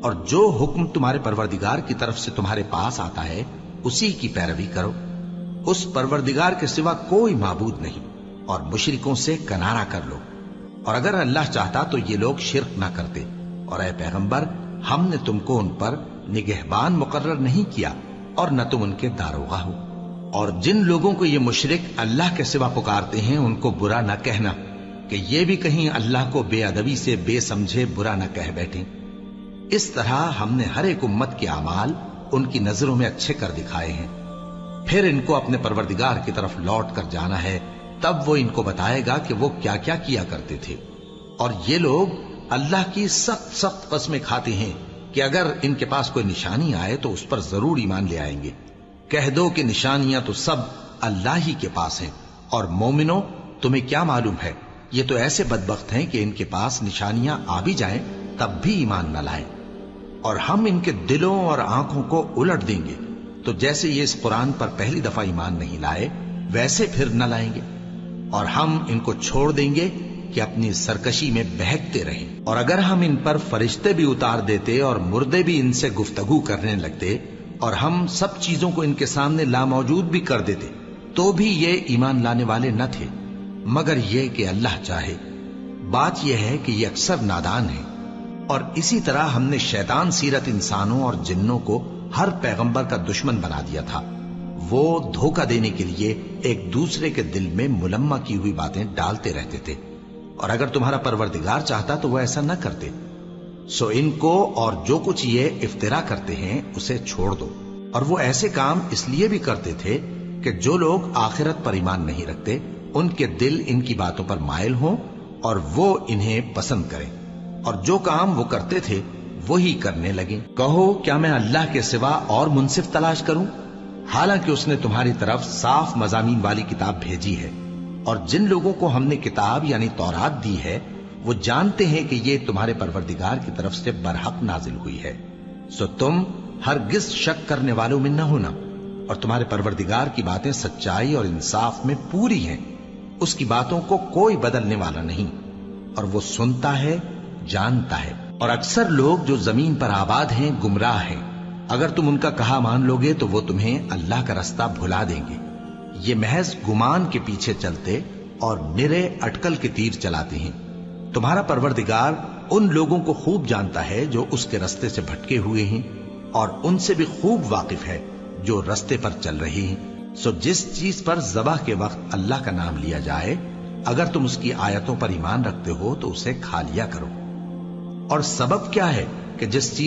اور جو حکم تمہارے پروردگار کی طرف سے تمہارے پاس آتا ہے اسی کی پیروی کرو. اس پروردگار کے سوا کوئی معبود نہیں، اور مشرکوں سے کنارہ کر لو. اور اگر اللہ چاہتا تو یہ لوگ شرک نہ کرتے. اور اے پیغمبر، ہم نے تم کو ان پر نگہبان مقرر نہیں کیا اور نہ تم ان کے داروغہ ہو. اور جن لوگوں کو یہ مشرک اللہ کے سوا پکارتے ہیں ان کو برا نہ کہنا کہ یہ بھی کہیں اللہ کو بے ادبی سے بے سمجھے برا نہ کہہ بیٹھیں. اس طرح ہم نے ہر ایک امت کے اعمال ان کی نظروں میں اچھے کر دکھائے ہیں. پھر ان کو اپنے پروردگار کی طرف لوٹ کر جانا ہے، تب وہ ان کو بتائے گا کہ وہ کیا کیا کیا کرتے تھے. اور یہ لوگ اللہ کی سخت سخت قسمیں کھاتے ہیں کہ اگر ان کے پاس کوئی نشانی آئے تو اس پر ضرور ایمان لے آئیں گے. کہہ دو کہ نشانیاں تو سب اللہ ہی کے پاس ہیں. اور مومنو، تمہیں کیا معلوم ہے، یہ تو ایسے بدبخت ہیں کہ ان کے پاس نشانیاں آ بھی جائیں تب بھی ایمان نہ لائیں. اور ہم ان کے دلوں اور آنکھوں کو الٹ دیں گے، تو جیسے یہ اس قرآن پر پہلی دفعہ ایمان نہیں لائے ویسے پھر نہ لائیں گے. اور ہم ان کو چھوڑ دیں گے کہ اپنی سرکشی میں بہکتے رہیں. اور اگر ہم ان پر فرشتے بھی اتار دیتے اور مردے بھی ان سے گفتگو کرنے لگتے اور ہم سب چیزوں کو ان کے سامنے لاموجود بھی کر دیتے تو بھی یہ ایمان لانے والے نہ تھے، مگر یہ کہ اللہ چاہے. بات یہ ہے کہ یہ اکثر نادان ہیں. اور اسی طرح ہم نے شیطان سیرت انسانوں اور جنوں کو ہر پیغمبر کا دشمن بنا دیا تھا. وہ دھوکہ دینے کے لیے ایک دوسرے کے دل میں ملمہ کی ہوئی باتیں ڈالتے رہتے تھے. اور اگر تمہارا پروردگار چاہتا تو وہ ایسا نہ کرتے. سو ان کو اور جو کچھ یہ افترا کرتے ہیں اسے چھوڑ دو. اور وہ ایسے کام اس لیے بھی کرتے تھے کہ جو لوگ آخرت پر ایمان نہیں رکھتے ان کے دل ان کی باتوں پر مائل ہوں اور وہ انہیں پسند کریں، اور جو کام وہ کرتے تھے وہی کرنے لگیں. کہو کیا میں اللہ کے سوا اور منصف تلاش کروں، حالانکہ اس نے تمہاری طرف صاف مضامین والی کتاب بھیجی ہے. اور جن لوگوں کو ہم نے کتاب یعنی تورات دی ہے وہ جانتے ہیں کہ یہ تمہارے پروردگار کی طرف سے برحق نازل ہوئی ہے. سو تم ہرگز شک کرنے والوں میں نہ ہونا. اور تمہارے پروردگار کی باتیں سچائی اور انصاف میں پوری ہیں. اس کی باتوں کو کوئی بدلنے والا نہیں، اور وہ سنتا ہے، جانتا ہے. اور اکثر لوگ جو زمین پر آباد ہیں گمراہ ہیں. اگر تم ان کا کہا مان لوگے تو وہ تمہیں اللہ کا رستہ بھلا دیں گے. یہ محض گمان کے پیچھے چلتے اور نرے اٹکل کے تیر چلاتے ہیں. تمہارا پروردگار ان لوگوں کو خوب جانتا ہے جو اس کے رستے سے بھٹکے ہوئے ہیں، اور ان سے بھی خوب واقف ہے جو رستے پر چل رہے ہیں. سو جس چیز پر ذبح کے وقت اللہ کا نام لیا جائے اگر تم اس کی آیتوں پر ایمان رکھتے ہو تو اسے کھا لیا کرو. اور سبب کیا ہے کہ جس چیز